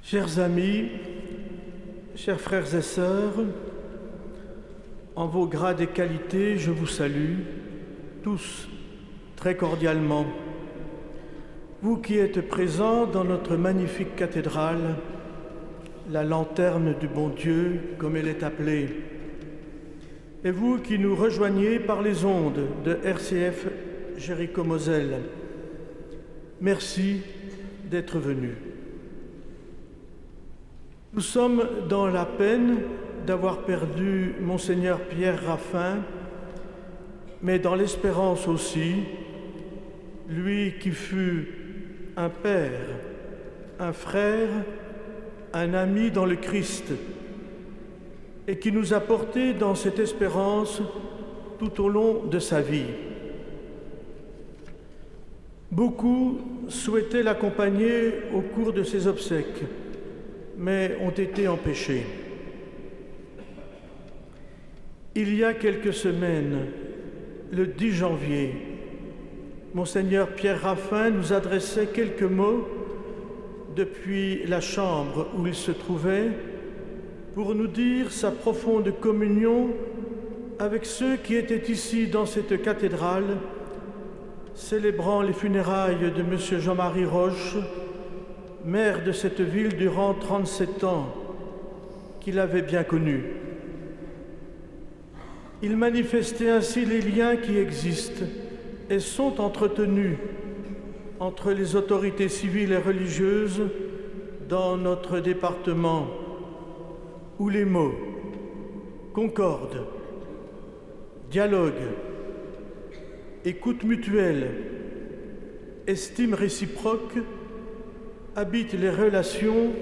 Chers amis, chers frères et sœurs, en vos grades et qualités, je vous salue tous très cordialement. Vous qui êtes présents dans notre magnifique cathédrale, la lanterne du bon Dieu, comme elle est appelée, et vous qui nous rejoignez par les ondes de RCF Jéricho-Moselle, merci d'être venus. Nous sommes dans la peine d'avoir perdu Monseigneur Pierre Raffin, mais dans l'espérance aussi, lui qui fut un père, un frère, un ami dans le Christ, et qui nous a portés dans cette espérance tout au long de sa vie. Beaucoup souhaitaient l'accompagner au cours de ses obsèques, mais ont été empêchés. Il y a quelques semaines, le 10 janvier, Monseigneur Pierre Raffin nous adressait quelques mots depuis la chambre où il se trouvait pour nous dire sa profonde communion avec ceux qui étaient ici dans cette cathédrale, célébrant les funérailles de M. Jean-Marie Roche, maire de cette ville durant 37 ans, qu'il avait bien connu. Il manifestait ainsi les liens qui existent et sont entretenus entre les autorités civiles et religieuses dans notre département, où les mots concorde, dialogue, écoute mutuelle, estime réciproque habitent les relations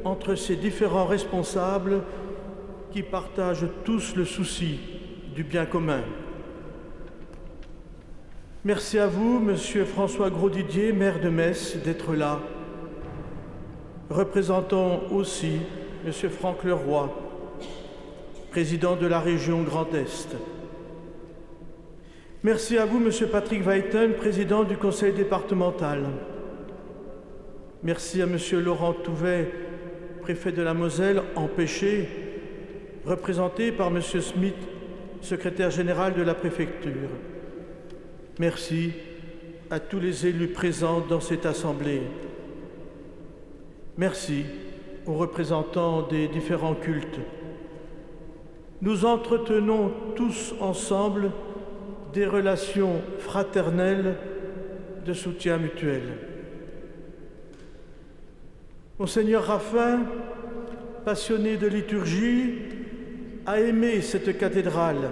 entre ces différents responsables qui partagent tous le souci du bien commun. Merci à vous, Monsieur François Grosdidier, maire de Metz, d'être là. Représentant aussi Monsieur Franck Leroy, président de la région Grand Est. Merci à vous, Monsieur Patrick Weiten, président du conseil départemental. Merci à Monsieur Laurent Touvet, préfet de la Moselle, empêché, représenté par Monsieur Smith, secrétaire général de la préfecture. Merci à tous les élus présents dans cette assemblée. Merci aux représentants des différents cultes. Nous entretenons tous ensemble des relations fraternelles de soutien mutuel. Monseigneur Raffin, passionné de liturgie, a aimé cette cathédrale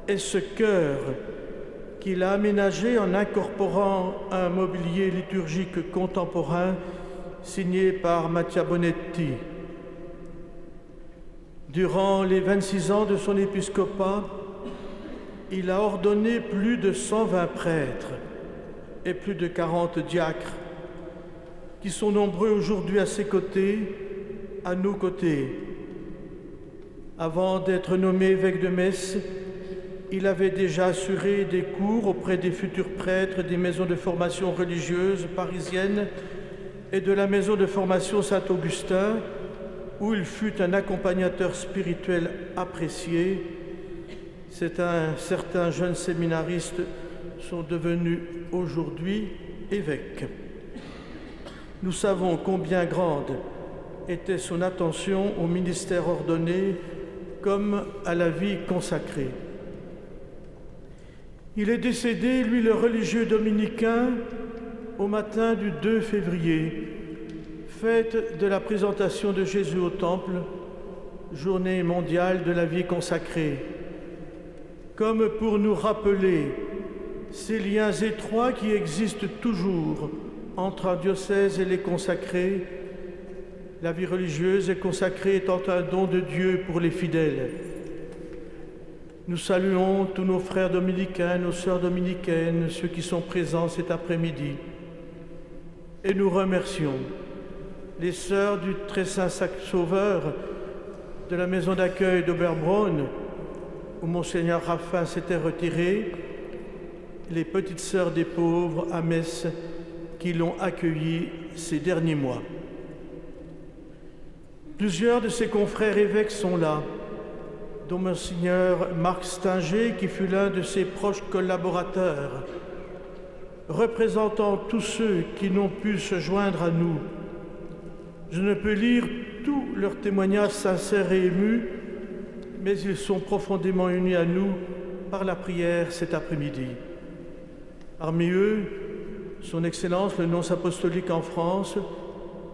et ce chœur qu'il a aménagé en incorporant un mobilier liturgique contemporain signé par Mattia Bonetti. Durant les 26 ans de son épiscopat, il a ordonné plus de 120 prêtres et plus de 40 diacres, qui sont nombreux aujourd'hui à ses côtés, à nos côtés. Avant d'être nommé évêque de Metz, il avait déjà assuré des cours auprès des futurs prêtres des maisons de formation religieuse parisiennes et de la maison de formation Saint-Augustin, où il fut un accompagnateur spirituel apprécié. Certains jeunes séminaristes sont devenus aujourd'hui évêques. Nous savons combien grande était son attention au ministère ordonné comme à la vie consacrée. Il est décédé, lui le religieux dominicain, au matin du 2 février, fête de la présentation de Jésus au Temple, journée mondiale de la vie consacrée, comme pour nous rappeler ces liens étroits qui existent toujours entre un diocèse et les consacrés, la vie religieuse et consacrée étant un don de Dieu pour les fidèles. Nous saluons tous nos frères dominicains, nos sœurs dominicaines, ceux qui sont présents cet après-midi. Et nous remercions les sœurs du Très Saint Sauveur de la maison d'accueil d'Oberbraun, où Monseigneur Raffin s'était retiré, les petites sœurs des pauvres à Metz qui l'ont accueilli ces derniers mois. Plusieurs de ses confrères évêques sont là, dont Monseigneur Marc Stinger, qui fut l'un de ses proches collaborateurs, représentant tous ceux qui n'ont pu se joindre à nous. Je ne peux lire tous leurs témoignages sincères et émus, mais ils sont profondément unis à nous par la prière cet après-midi. Parmi eux, Son Excellence, le nonce apostolique en France,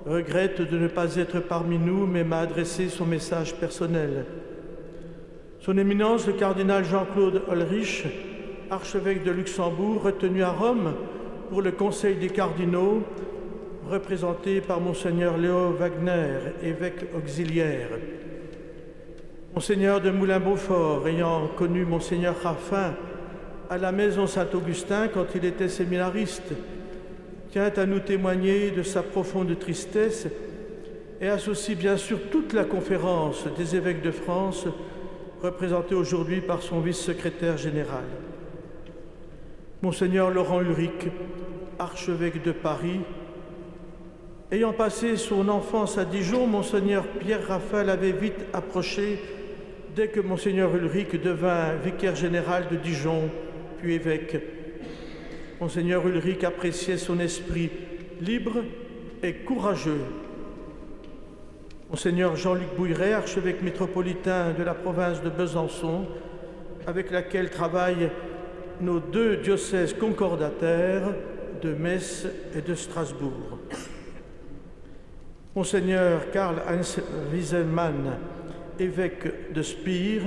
regrette de ne pas être parmi nous, mais m'a adressé son message personnel. Son Éminence, le cardinal Jean-Claude Ulrich, archevêque de Luxembourg, retenu à Rome pour le Conseil des cardinaux, représenté par Monseigneur Léo Wagner, évêque auxiliaire. Monseigneur de Moulin-Beaufort, ayant connu Monseigneur Raffin à la maison Saint-Augustin quand il était séminariste, tient à nous témoigner de sa profonde tristesse et associe bien sûr toute la conférence des évêques de France, représentée aujourd'hui par son vice-secrétaire général. Monseigneur Laurent Ulrich, archevêque de Paris. Ayant passé son enfance à Dijon, Monseigneur Pierre Raphaël avait vite approché dès que Monseigneur Ulrich devint vicaire général de Dijon, puis évêque. Monseigneur Ulrich appréciait son esprit libre et courageux. Monseigneur Jean-Luc Bouilleret, archevêque métropolitain de la province de Besançon, avec laquelle travaillent nos deux diocèses concordataires de Metz et de Strasbourg. Monseigneur Karl-Heinz Wieselmann, évêque de Spire,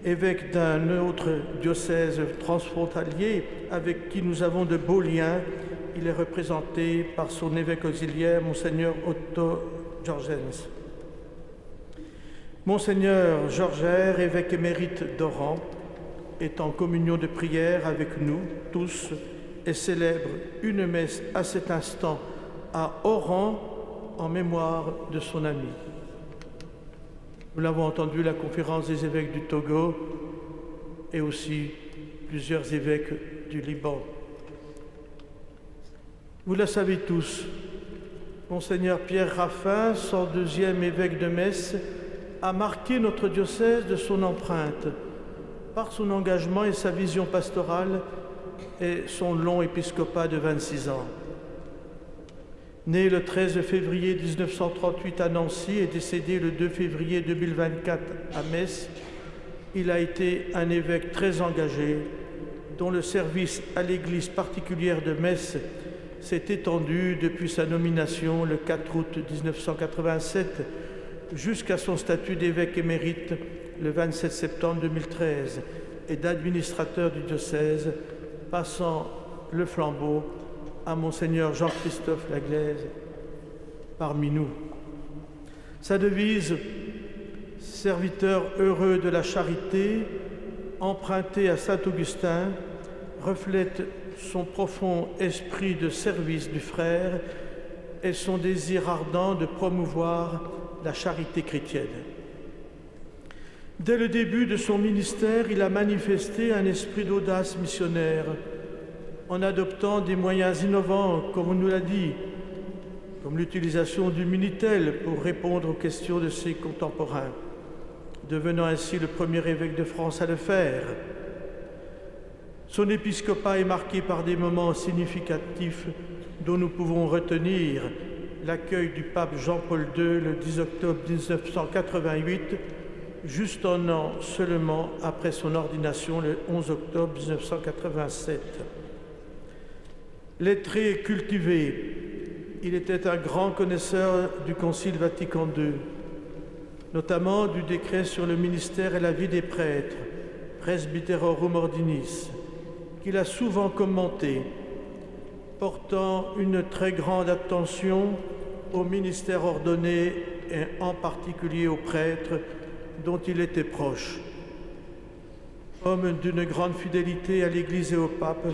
évêque d'un autre diocèse transfrontalier avec qui nous avons de beaux liens. Il est représenté par son évêque auxiliaire, Monseigneur Otto Jorgens. Monseigneur Georger, évêque émérite d'Oran, est en communion de prière avec nous tous et célèbre une messe à cet instant à Oran en mémoire de son ami. Nous l'avons entendu, la conférence des évêques du Togo et aussi plusieurs évêques du Liban. Vous le savez tous, Monseigneur Pierre Raffin, 102e évêque de Metz, a marqué notre diocèse de son empreinte par son engagement et sa vision pastorale et son long épiscopat de 26 ans. Né le 13 février 1938 à Nancy et décédé le 2 février 2024 à Metz, il a été un évêque très engagé, dont le service à l'Église particulière de Metz s'est étendu depuis sa nomination le 4 août 1987 jusqu'à son statut d'évêque émérite le 27 septembre 2013 et d'administrateur du diocèse, passant le flambeau à Monseigneur Jean-Christophe Laglaise parmi nous. Sa devise « Serviteur heureux de la charité », empruntée à Saint-Augustin, reflète son profond esprit de service du frère et son désir ardent de promouvoir la charité chrétienne. Dès le début de son ministère, il a manifesté un esprit d'audace missionnaire en adoptant des moyens innovants, comme on nous l'a dit, comme l'utilisation du Minitel pour répondre aux questions de ses contemporains, devenant ainsi le premier évêque de France à le faire. Son épiscopat est marqué par des moments significatifs dont nous pouvons retenir l'accueil du pape Jean-Paul II le 10 octobre 1988, juste un an seulement après son ordination le 11 octobre 1987. Lettré et cultivé, il était un grand connaisseur du Concile Vatican II, notamment du décret sur le ministère et la vie des prêtres, Presbyterorum Ordinis, qu'il a souvent commenté, portant une très grande attention au ministère ordonné et en particulier aux prêtres dont il était proche. Homme d'une grande fidélité à l'Église et au pape,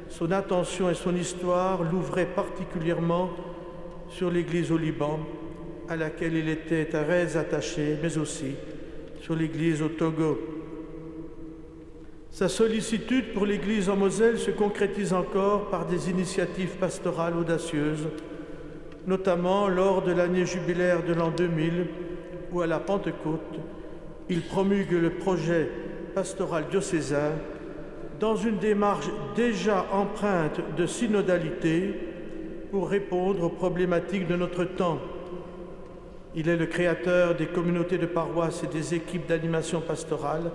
son attention et son histoire l'ouvraient particulièrement sur l'Église au Liban, à laquelle il était très attaché, mais aussi sur l'Église au Togo. Sa sollicitude pour l'Église en Moselle se concrétise encore par des initiatives pastorales audacieuses, notamment lors de l'année jubilaire de l'an 2000, où à la Pentecôte, il promulgue le projet pastoral diocésain dans une démarche déjà empreinte de synodalité pour répondre aux problématiques de notre temps. Il est le créateur des communautés de paroisse et des équipes d'animation pastorale,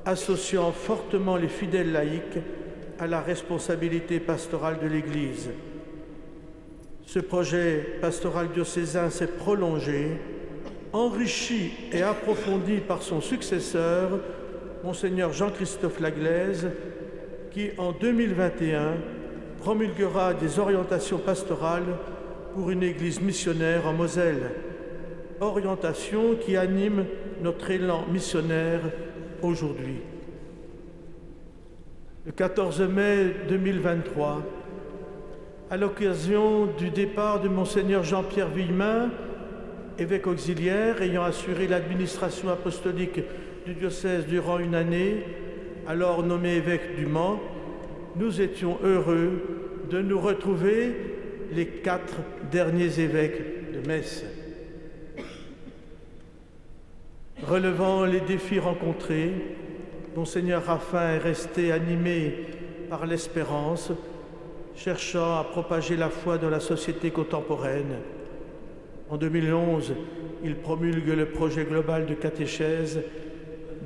associant fortement les fidèles laïcs à la responsabilité pastorale de l'Église. Ce projet pastoral diocésain s'est prolongé, enrichi et approfondi par son successeur, Monseigneur Jean-Christophe Laglaise, qui, en 2021, promulguera des orientations pastorales pour une église missionnaire en Moselle, orientations qui animent notre élan missionnaire aujourd'hui. Le 14 mai 2023, à l'occasion du départ de Monseigneur Jean-Pierre Villemain, évêque auxiliaire ayant assuré l'administration apostolique du diocèse durant une année, alors nommé évêque du Mans, nous étions heureux de nous retrouver les 4 derniers évêques de Metz. Relevant les défis rencontrés, Monseigneur Raffin est resté animé par l'espérance, cherchant à propager la foi dans la société contemporaine. En 2011, il promulgue le projet global de catéchèse,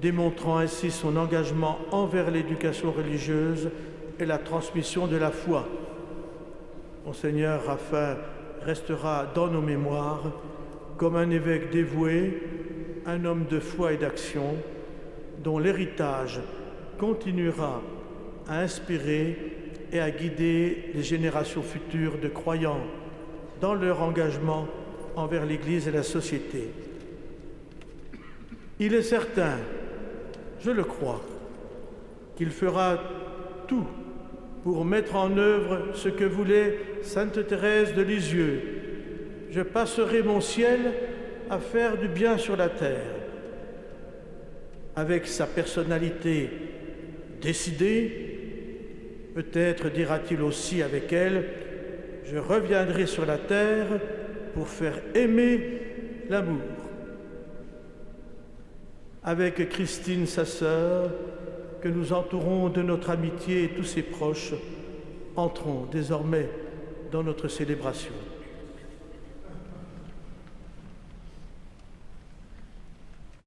démontrant ainsi son engagement envers l'éducation religieuse et la transmission de la foi. Monseigneur Raffin restera dans nos mémoires comme un évêque dévoué, un homme de foi et d'action, dont l'héritage continuera à inspirer et à guider les générations futures de croyants dans leur engagement envers l'Église et la société. Il est certain, je le crois, qu'il fera tout pour mettre en œuvre ce que voulait Sainte Thérèse de Lisieux. Je passerai mon ciel à faire du bien sur la terre. Avec sa personnalité décidée, peut-être dira-t-il aussi avec elle, je reviendrai sur la terre pour faire aimer l'amour. Avec Christine, sa sœur, que nous entourons de notre amitié et tous ses proches, entrons désormais dans notre célébration.